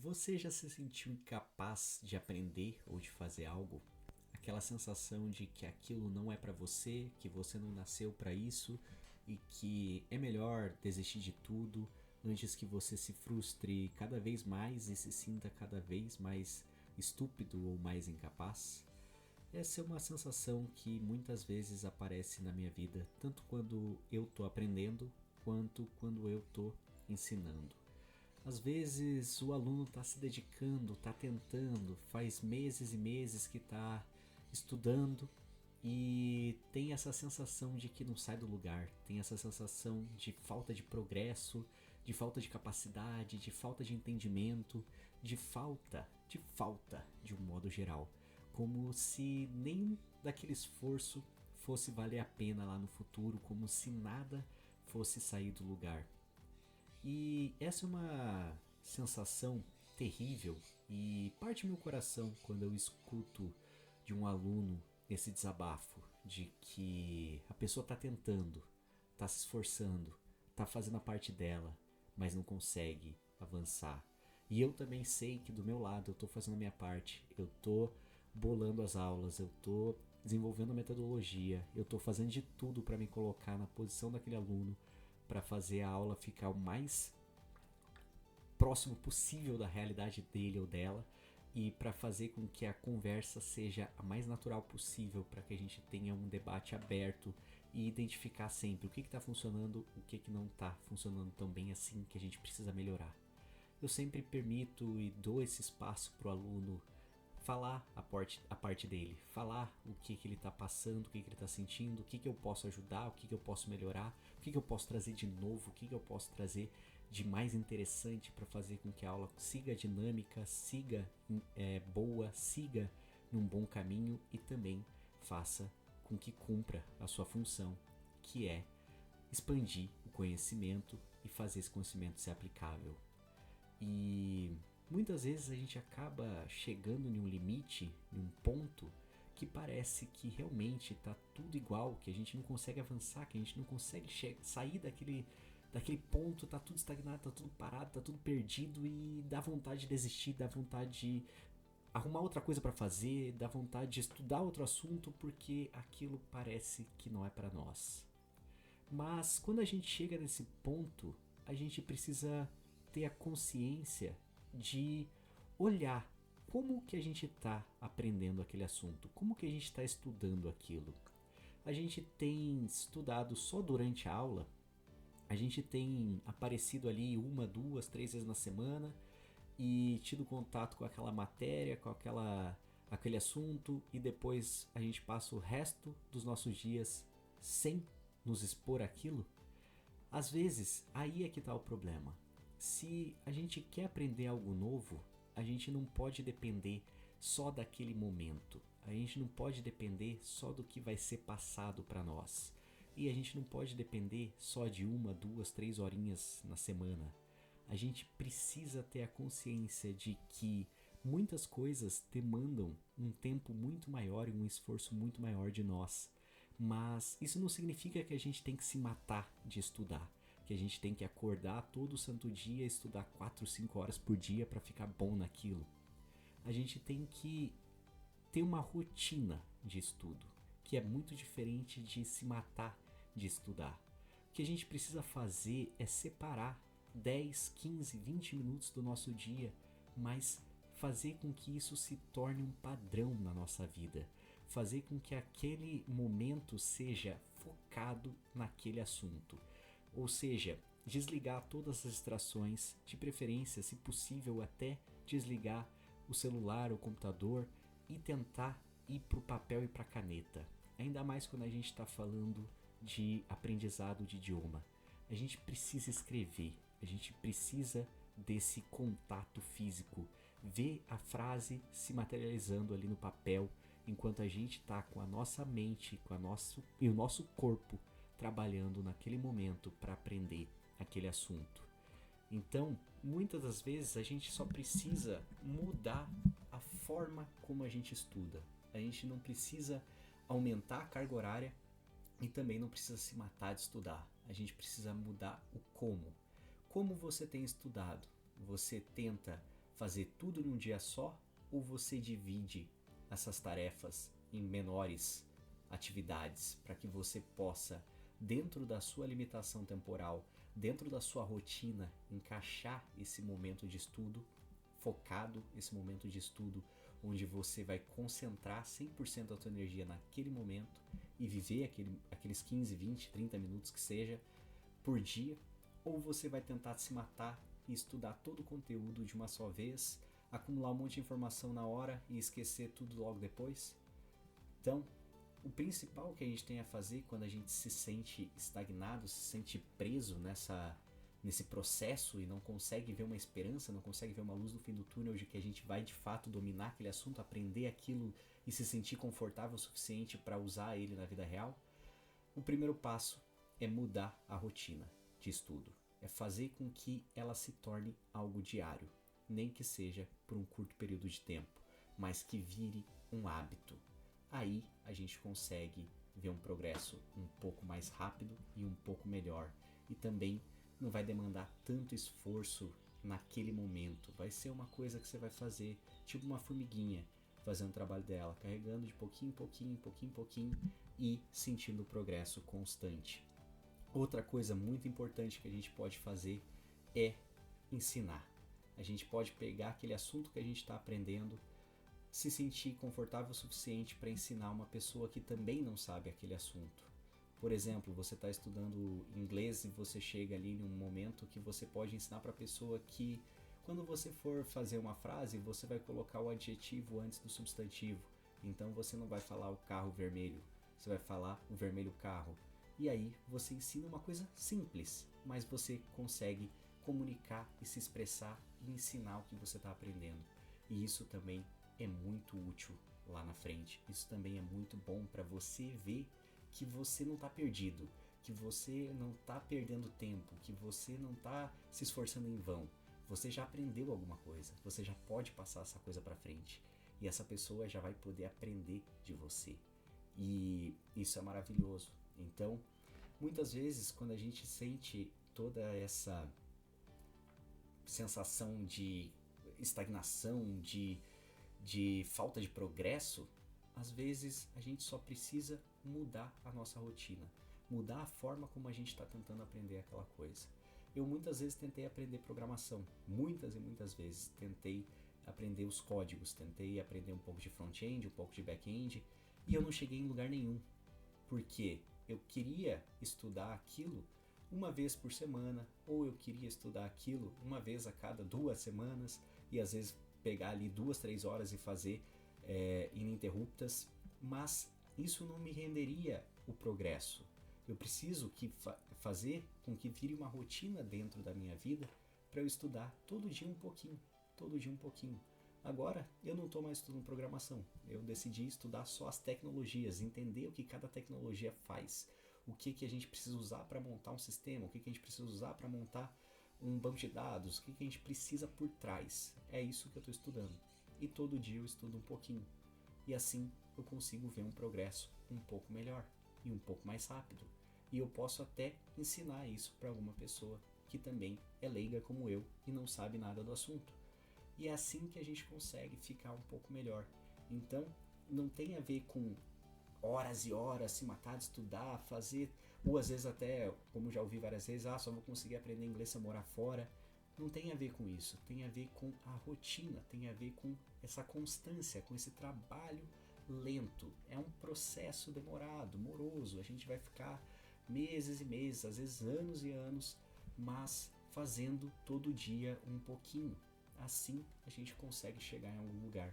Você já se sentiu incapaz de aprender ou de fazer algo? Aquela sensação de que aquilo não é pra você, que você não nasceu pra isso e que é melhor desistir de tudo antes que você se frustre cada vez mais e se sinta cada vez mais estúpido ou mais incapaz? Essa é uma sensação que muitas vezes aparece na minha vida, tanto quando eu tô aprendendo quanto quando eu tô ensinando. Às vezes o aluno está se dedicando, está tentando, faz meses e meses que está estudando e tem essa sensação de que não sai do lugar, tem essa sensação de falta de progresso, de falta de capacidade, de falta de entendimento, de falta de um modo geral, como se nem daquele esforço fosse valer a pena lá no futuro, como se nada fosse sair do lugar. E essa é uma sensação terrível e parte meu coração quando eu escuto de um aluno esse desabafo de que a pessoa está tentando, está se esforçando, está fazendo a parte dela, mas não consegue avançar. E eu também sei que do meu lado eu estou fazendo a minha parte, eu estou bolando as aulas, eu estou desenvolvendo a metodologia, eu estou fazendo de tudo para me colocar na posição daquele aluno, para fazer a aula ficar o mais próximo possível da realidade dele ou dela e para fazer com que a conversa seja a mais natural possível, para que a gente tenha um debate aberto e identificar sempre o que está funcionando, o que não está funcionando tão bem assim, que a gente precisa melhorar. Eu sempre permito e dou esse espaço para o aluno falar a parte dele, falar o que ele está passando, o que ele está sentindo, o que eu posso ajudar, o que eu posso melhorar, o que eu posso trazer de novo, o que eu posso trazer de mais interessante para fazer com que a aula siga dinâmica, siga boa, siga num bom caminho e também faça com que cumpra a sua função, que é expandir o conhecimento e fazer esse conhecimento ser aplicável. E muitas vezes a gente acaba chegando em um limite, em um ponto que parece que realmente está tudo igual, que a gente não consegue avançar, que a gente não consegue sair daquele ponto, tá tudo estagnado, tá tudo parado, tá tudo perdido e dá vontade de desistir, dá vontade de arrumar outra coisa para fazer, dá vontade de estudar outro assunto porque aquilo parece que não é para nós. Mas quando a gente chega nesse ponto, a gente precisa ter a consciência de olhar como que a gente está aprendendo aquele assunto, como que a gente está estudando aquilo. A gente tem estudado só durante a aula, a gente tem aparecido ali uma, duas, três vezes na semana e tido contato com aquela matéria, com aquele assunto e depois a gente passa o resto dos nossos dias sem nos expor àquilo. Às vezes, aí é que está o problema. Se a gente quer aprender algo novo, a gente não pode depender só daquele momento. A gente não pode depender só do que vai ser passado para nós. E a gente não pode depender só de uma, duas, três horinhas na semana. A gente precisa ter a consciência de que muitas coisas demandam um tempo muito maior e um esforço muito maior de nós. Mas isso não significa que a gente tem que se matar de estudar, que a gente tem que acordar todo santo dia e estudar 4, 5 horas por dia para ficar bom naquilo. A gente tem que ter uma rotina de estudo, que é muito diferente de se matar de estudar. O que a gente precisa fazer é separar 10, 15, 20 minutos do nosso dia, mas fazer com que isso se torne um padrão na nossa vida. Fazer com que aquele momento seja focado naquele assunto. Ou seja, desligar todas as distrações, de preferência, se possível, até desligar o celular, o computador e tentar ir para o papel e para a caneta. Ainda mais quando a gente está falando de aprendizado de idioma. A gente precisa escrever, a gente precisa desse contato físico, ver a frase se materializando ali no papel, enquanto a gente está com a nossa mente e o nosso corpo trabalhando naquele momento para aprender aquele assunto. Então, muitas das vezes a gente só precisa mudar a forma como a gente estuda. A gente não precisa aumentar a carga horária e também não precisa se matar de estudar. A gente precisa mudar o como. Como você tem estudado? Você tenta fazer tudo num dia só, ou você divide essas tarefas em menores atividades para que você possa, dentro da sua limitação temporal, dentro da sua rotina, encaixar esse momento de estudo focado, esse momento de estudo onde você vai concentrar 100% da sua energia naquele momento e viver aqueles 15, 20, 30 minutos que seja por dia, ou você vai tentar se matar e estudar todo o conteúdo de uma só vez, acumular um monte de informação na hora e esquecer tudo logo depois? Então, o principal que a gente tem a fazer quando a gente se sente estagnado, se sente preso nesse processo e não consegue ver uma esperança, não consegue ver uma luz no fim do túnel de que a gente vai de fato dominar aquele assunto, aprender aquilo e se sentir confortável o suficiente para usar ele na vida real, o primeiro passo é mudar a rotina de estudo. É fazer com que ela se torne algo diário, nem que seja por um curto período de tempo, mas que vire um hábito. Aí a gente consegue ver um progresso um pouco mais rápido e um pouco melhor. E também não vai demandar tanto esforço naquele momento. Vai ser uma coisa que você vai fazer, tipo uma formiguinha, fazendo o trabalho dela, carregando de pouquinho em pouquinho, pouquinho em pouquinho e sentindo o progresso constante. Outra coisa muito importante que a gente pode fazer é ensinar. A gente pode pegar aquele assunto que a gente está aprendendo, se sentir confortável o suficiente para ensinar uma pessoa que também não sabe aquele assunto. Por exemplo, você está estudando inglês e você chega ali num momento que você pode ensinar para a pessoa que quando você for fazer uma frase, você vai colocar o adjetivo antes do substantivo. Então você não vai falar o carro vermelho, você vai falar o vermelho carro. E aí você ensina uma coisa simples, mas você consegue comunicar e se expressar e ensinar o que você está aprendendo. E isso também é muito útil lá na frente. Isso também é muito bom para você ver que você não está perdido, que você não está perdendo tempo, que você não está se esforçando em vão. Você já aprendeu alguma coisa, você já pode passar essa coisa para frente e essa pessoa já vai poder aprender de você. E isso é maravilhoso. Então, muitas vezes quando a gente sente toda essa sensação de estagnação, de falta de progresso, às vezes a gente só precisa mudar a nossa rotina, mudar a forma como a gente está tentando aprender aquela coisa. Eu muitas vezes tentei aprender programação, muitas e muitas vezes tentei aprender os códigos, tentei aprender um pouco de front-end, um pouco de back-end, e eu não cheguei em lugar nenhum, porque eu queria estudar aquilo uma vez por semana, ou eu queria estudar aquilo uma vez a cada 2 semanas, e às vezes pegar ali 2, 3 horas e fazer ininterruptas, mas isso não me renderia o progresso. Eu preciso fazer com que vire uma rotina dentro da minha vida para eu estudar todo dia um pouquinho, todo dia um pouquinho. Agora eu não estou mais estudando programação, eu decidi estudar só as tecnologias, entender o que cada tecnologia faz, o que a gente precisa usar para montar um sistema, o que a gente precisa usar para montar um banco de dados, o que a gente precisa por trás. É isso que eu estou estudando. E todo dia eu estudo um pouquinho. E assim eu consigo ver um progresso um pouco melhor e um pouco mais rápido. E eu posso até ensinar isso para alguma pessoa que também é leiga como eu e não sabe nada do assunto. E é assim que a gente consegue ficar um pouco melhor. Então, não tem a ver com horas e horas, se matar de estudar, fazer, ou às vezes até, como já ouvi várias vezes, só vou conseguir aprender inglês se eu morar fora. Não tem a ver com isso, tem a ver com a rotina, tem a ver com essa constância, com esse trabalho lento. É um processo demorado, moroso, a gente vai ficar meses e meses, às vezes anos e anos, mas fazendo todo dia um pouquinho. Assim a gente consegue chegar em algum lugar.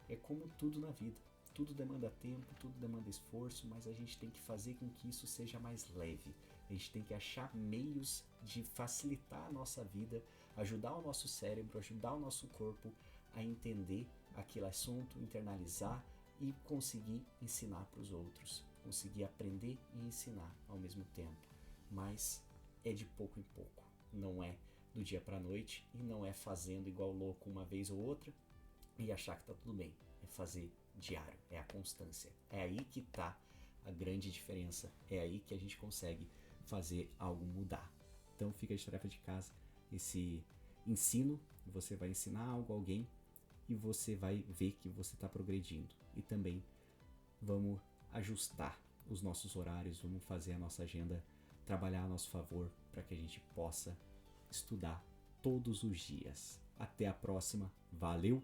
É como tudo na vida. Tudo demanda tempo, tudo demanda esforço, mas a gente tem que fazer com que isso seja mais leve. A gente tem que achar meios de facilitar a nossa vida, ajudar o nosso cérebro, ajudar o nosso corpo a entender aquele assunto, internalizar e conseguir ensinar para os outros. Conseguir aprender e ensinar ao mesmo tempo. Mas é de pouco em pouco. Não é do dia para a noite e não é fazendo igual louco uma vez ou outra e achar que tá tudo bem. É fazer diário, é a constância. É aí que tá a grande diferença. É aí que a gente consegue fazer algo mudar. Então fica de tarefa de casa esse ensino, você vai ensinar algo a alguém e você vai ver que você está progredindo. E também vamos ajustar os nossos horários, vamos fazer a nossa agenda trabalhar a nosso favor para que a gente possa estudar todos os dias. Até a próxima, valeu!